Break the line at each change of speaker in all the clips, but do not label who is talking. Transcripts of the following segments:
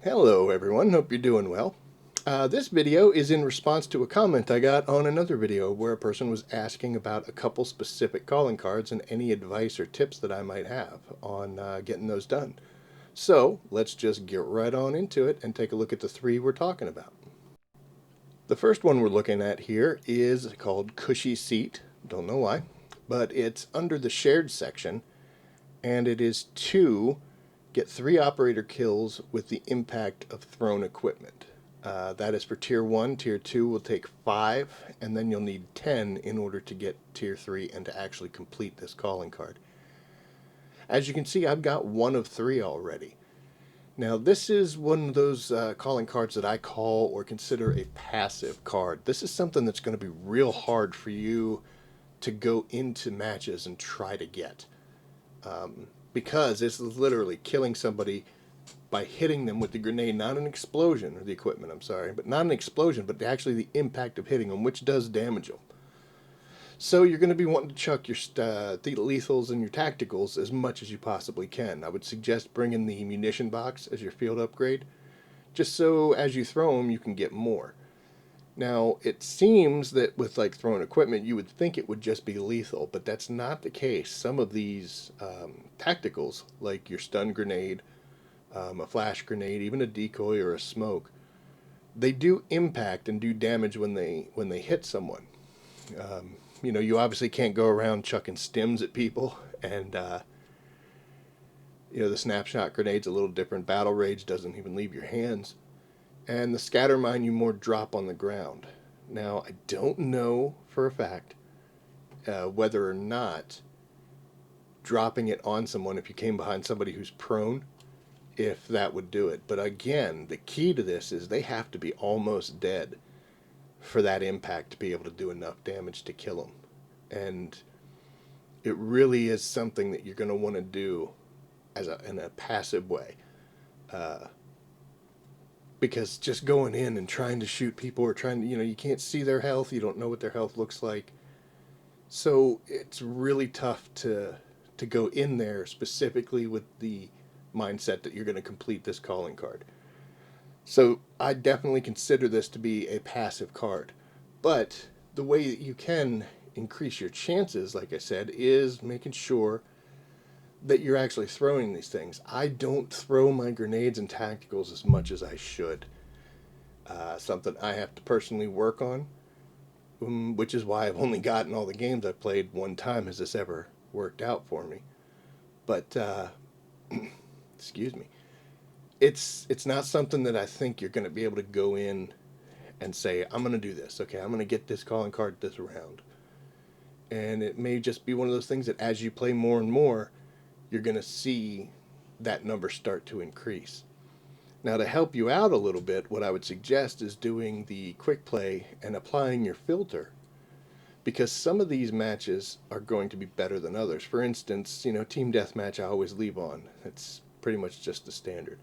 Hello everyone, hope you're doing well. This video is in response to a comment I got on another video where a person was asking about a couple specific calling cards and any advice or tips that I might have on getting those done. So let's just get right on into it and take a look at the three we're talking about. The first one we're looking at here is called Cushy Seat. Don't know why, but it's under the shared section, and it is to get 3 operator kills with the impact of thrown equipment. That is for Tier 1. Tier 2 will take 5, and then you'll need 10 in order to get Tier 3 and to actually complete this calling card. As you can see, I've got 1 of 3 already. Now, this is one of those calling cards that I call or consider a passive card. This is something that's going to be real hard for you to go into matches and try to get. Because it's literally killing somebody by hitting them with the grenade, not an explosion, or the equipment, I'm sorry, but not an explosion, but actually the impact of hitting them, which does damage them. So you're going to be wanting to chuck your lethals and your tacticals as much as you possibly can. I would suggest bringing the munition box as your field upgrade, just so as you throw them, you can get more. Now, it seems that with like throwing equipment, you would think it would just be lethal, but that's not the case. Some of these tacticals, like your stun grenade, a flash grenade, even a decoy or a smoke, they do impact and do damage when they hit someone. You obviously can't go around chucking stims at people, and the snapshot grenade's a little different. Battle rage doesn't even leave your hands, and the scatter mine you more drop on the ground. Now, I don't know for a fact whether or not dropping it on someone, if you came behind somebody who's prone, if that would do it. But again, the key to this is they have to be almost dead for that impact to be able to do enough damage to kill them. And it really is something that you're going to want to do in a passive way. Because just going in and trying to shoot people, or trying to, you can't see their health, you don't know what their health looks like. So it's really tough to go in there specifically with the mindset that you're going to complete this calling card. So I definitely consider this to be a passive card. But the way that you can increase your chances, like I said, is making sure that you're actually throwing these things. I don't throw my grenades and tacticals as much as I should. Something I have to personally work on, which is why I've only gotten all the games I've played one time has this ever worked out for me. But excuse me, it's not something that I think you're going to be able to go in and say, I'm going to do this. Okay, I'm going to get this calling card this round. And it may just be one of those things that as you play more and more, you're going to see that number start to increase. Now, to help you out a little bit, what I would suggest is doing the quick play and applying your filter, because some of these matches are going to be better than others. For instance, team deathmatch I always leave on. It's pretty much just the standard.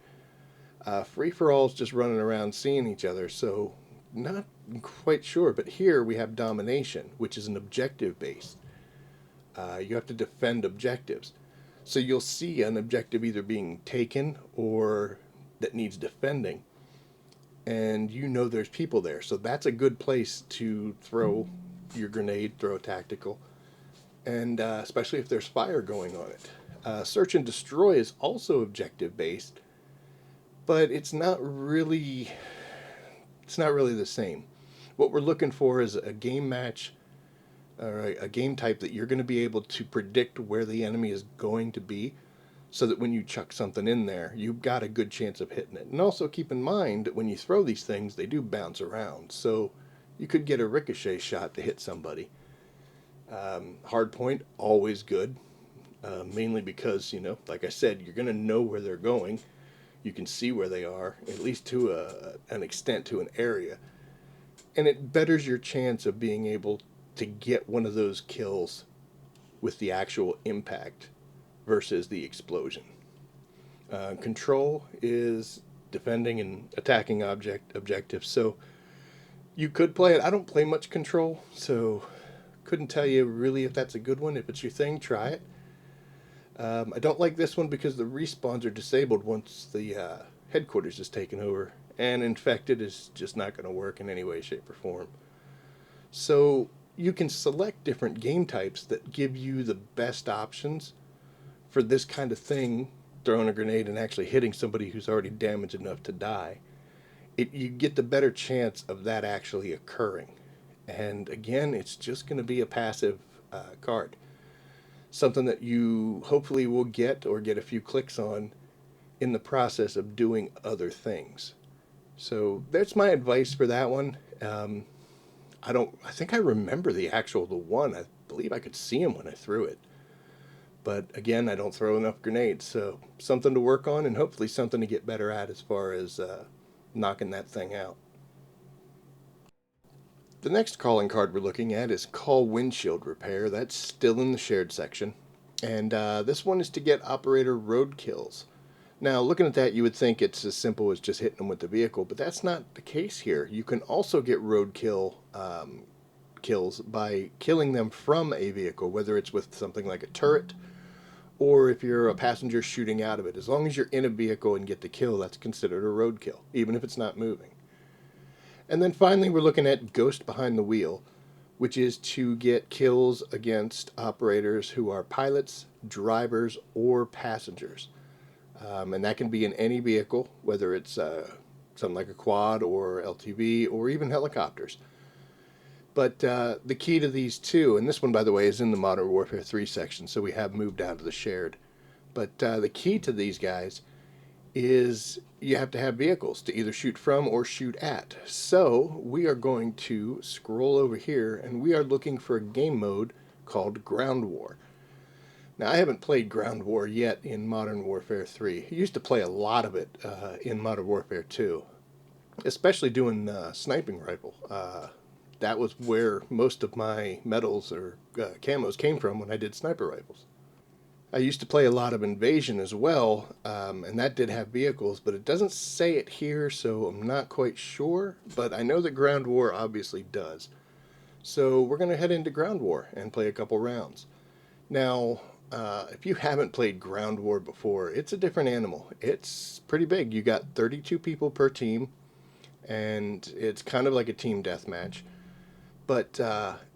Free-for-all's just running around seeing each other, so not quite sure. But here we have domination, which is an objective based. You have to defend objectives. So you'll see an objective either being taken or that needs defending, and there's people there. So that's a good place to throw your grenade, throw a tactical, and especially if there's fire going on it. Search and destroy is also objective based, but it's not really the same. What we're looking for is a game match, or a game type that you're going to be able to predict where the enemy is going to be, so that when you chuck something in there, you've got a good chance of hitting it. And also keep in mind that when you throw these things, they do bounce around, so you could get a ricochet shot to hit somebody. Hard point, always good, mainly because, like I said, you're going to know where they're going. You can see where they are, at least to an extent, to an area. And it betters your chance of being able to get one of those kills with the actual impact versus the explosion. Control is defending and attacking objectives. So you could play it. I don't play much control, so couldn't tell you really if that's a good one. If it's your thing, try it. I don't like this one because the respawns are disabled once the headquarters is taken over, and infected is just not going to work in any way, shape, or form. So you can select different game types that give you the best options for this kind of thing, throwing a grenade and actually hitting somebody who's already damaged enough to die. You get the better chance of that actually occurring. And again, it's just going to be a passive card. Something that you hopefully will get or get a few clicks on in the process of doing other things. So that's my advice for that one. I think I remember the one. I believe I could see him when I threw it. But again, I don't throw enough grenades, so something to work on and hopefully something to get better at as far as knocking that thing out. The next calling card we're looking at is Call Windshield Repair. That's still in the shared section. And this one is to get Operator Roadkills. Now, looking at that, you would think it's as simple as just hitting them with the vehicle, but that's not the case here. You can also get roadkill kills by killing them from a vehicle, whether it's with something like a turret or if you're a passenger shooting out of it. As long as you're in a vehicle and get the kill, that's considered a roadkill, even if it's not moving. And then finally, we're looking at Ghost Behind the Wheel, which is to get kills against operators who are pilots, drivers, or passengers. And that can be in any vehicle, whether it's something like a quad or LTV or even helicopters. But the key to these two, and this one, by the way, is in the Modern Warfare 3 section, so we have moved out of the shared. But the key to these guys is you have to have vehicles to either shoot from or shoot at. So we are going to scroll over here, and we are looking for a game mode called GroundWar. Now, I haven't played GroundWar yet in Modern Warfare 3. I used to play a lot of it in Modern Warfare 2, especially doing sniping rifle. That was where most of my medals or camos came from when I did sniper rifles. I used to play a lot of Invasion as well, and that did have vehicles, but it doesn't say it here, so I'm not quite sure. But I know that GroundWar obviously does. So we're going to head into GroundWar and play a couple rounds. Now, if you haven't played GroundWar before, it's a different animal. It's pretty big. You got 32 people per team, and it's kind of like a team deathmatch. But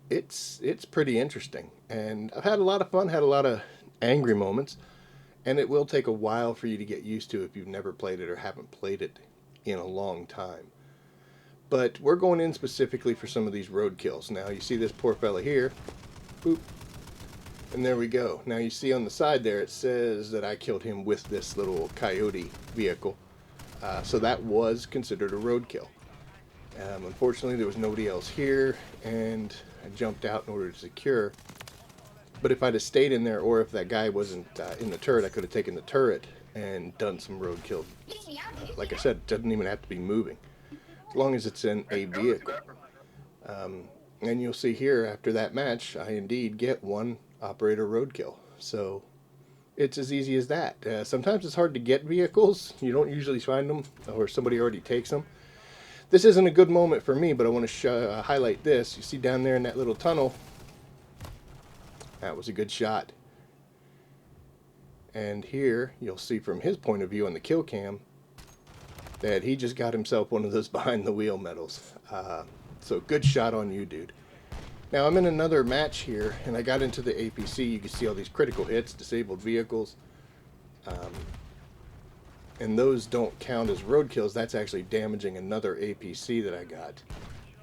it's pretty interesting, and I've had a lot of fun, had a lot of angry moments, and it will take a while for you to get used to if you've never played it or haven't played it in a long time. But we're going in specifically for some of these roadkills. Now you see this poor fella here, boop, and there we go. Now you see on the side there it says that I killed him with this little Coyote vehicle, so that was considered a roadkill. Unfortunately, there was nobody else here, and I jumped out in order to secure. But if I'd have stayed in there, or if that guy wasn't in the turret, I could have taken the turret and done some roadkill. Like I said, it doesn't even have to be moving, as long as it's in a vehicle. And you'll see here, after that match, I indeed get one operator roadkill. So it's as easy as that. Sometimes it's hard to get vehicles. You don't usually find them, or somebody already takes them. This isn't a good moment for me, but I want to highlight this. You see down there in that little tunnel, that was a good shot. And here, you'll see from his point of view on the kill cam, that he just got himself one of those behind the wheel medals. So good shot on you, dude. Now I'm in another match here, and I got into the APC. You can see all these critical hits, disabled vehicles. And those don't count as roadkills. That's actually damaging another APC that I got.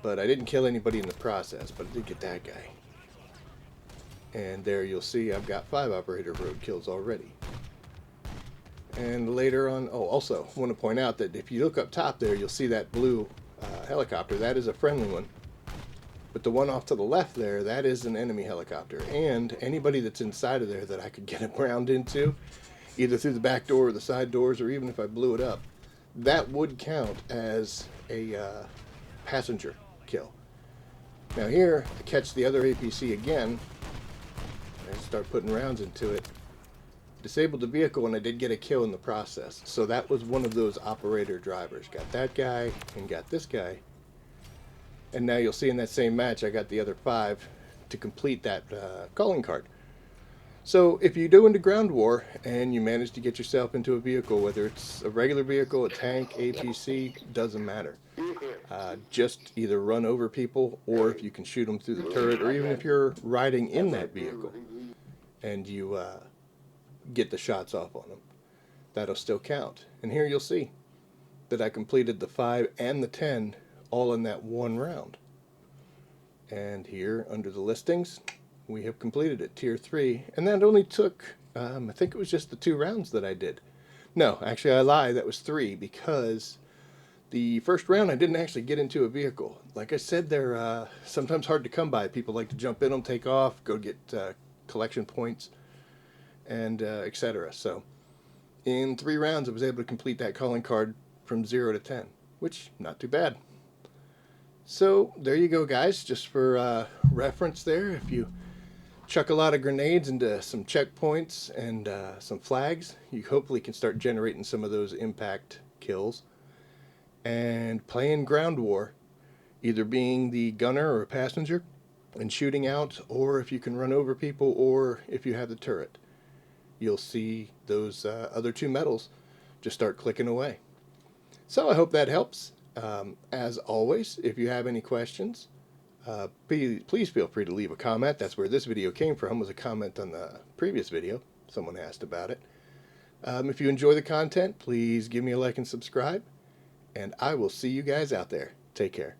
But I didn't kill anybody in the process, but I did get that guy. And there you'll see I've got 5 operator roadkills already. And later on, also want to point out that if you look up top there, you'll see that blue helicopter. That is a friendly one. But the one off to the left there, that is an enemy helicopter. And anybody that's inside of there that I could get a round into, either through the back door or the side doors, or even if I blew it up, that would count as a passenger kill. Now here, I catch the other APC again, and start putting rounds into it. Disabled the vehicle, and I did get a kill in the process. So that was one of those operator drivers. Got that guy, and got this guy. And now you'll see in that same match, I got the other 5 to complete that calling card. So if you do into ground war and you manage to get yourself into a vehicle, whether it's a regular vehicle, a tank, APC, doesn't matter. Just either run over people, or if you can shoot them through the turret, or even if you're riding in that vehicle and you get the shots off on them, that'll still count. And here you'll see that I completed the 5 and the 10 all in that one round. And here under the listings, we have completed it, tier 3, and that only took, I think it was just the 2 rounds that I did. No, actually I lie, that was 3, because the first round I didn't actually get into a vehicle. Like I said, they're sometimes hard to come by. People like to jump in them, take off, go get collection points, and etc. So in 3 rounds I was able to complete that calling card from 0 to 10, which not too bad. So there you go, guys, just for reference there. If you chuck a lot of grenades into some checkpoints and some flags, you hopefully can start generating some of those impact kills. And playing ground war, either being the gunner or a passenger and shooting out, or if you can run over people, or if you have the turret, you'll see those other 2 medals just start clicking away. So I hope that helps. As always, if you have any questions, please feel free to leave a comment. That's where this video came from, was a comment on the previous video. Someone asked about it. If you enjoy the content, please give me a like and subscribe, and I will see you guys out there. Take care.